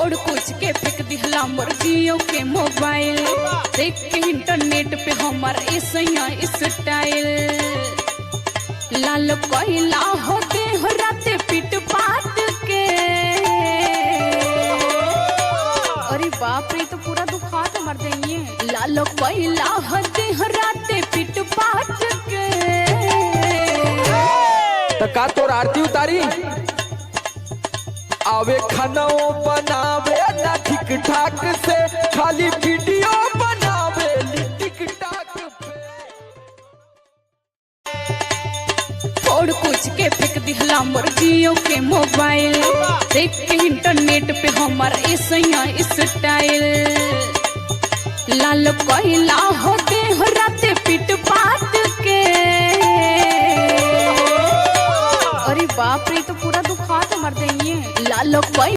फोड़ कुछ के फेंक दिहला मोर जियो के मोबाइल। देख के इंटरनेट पे हमार ऐसा स्टाइल। लाल कोयला होते हो राते पीट पाट के। अरे बाप रे तो पूरा दुखा तो मर देंगे। लाल कोयला होते हो राते पीट पाट के। तो का तोर आरती उतारी आवे खाना बनावे ना ठीक ठाक से, खाली वीडियो बनावे टिक टाक पे। फोड़ कुछ के फेंक दिहला मोर जियो के मोबाइल। देख के इंटरनेट पे हमार ऐसा स्टाइल। लाल कोयला होते हो राते पीट पाट के। अरे बाप रे तो पूरा दुखा तो मर देंगे। लाल कोयला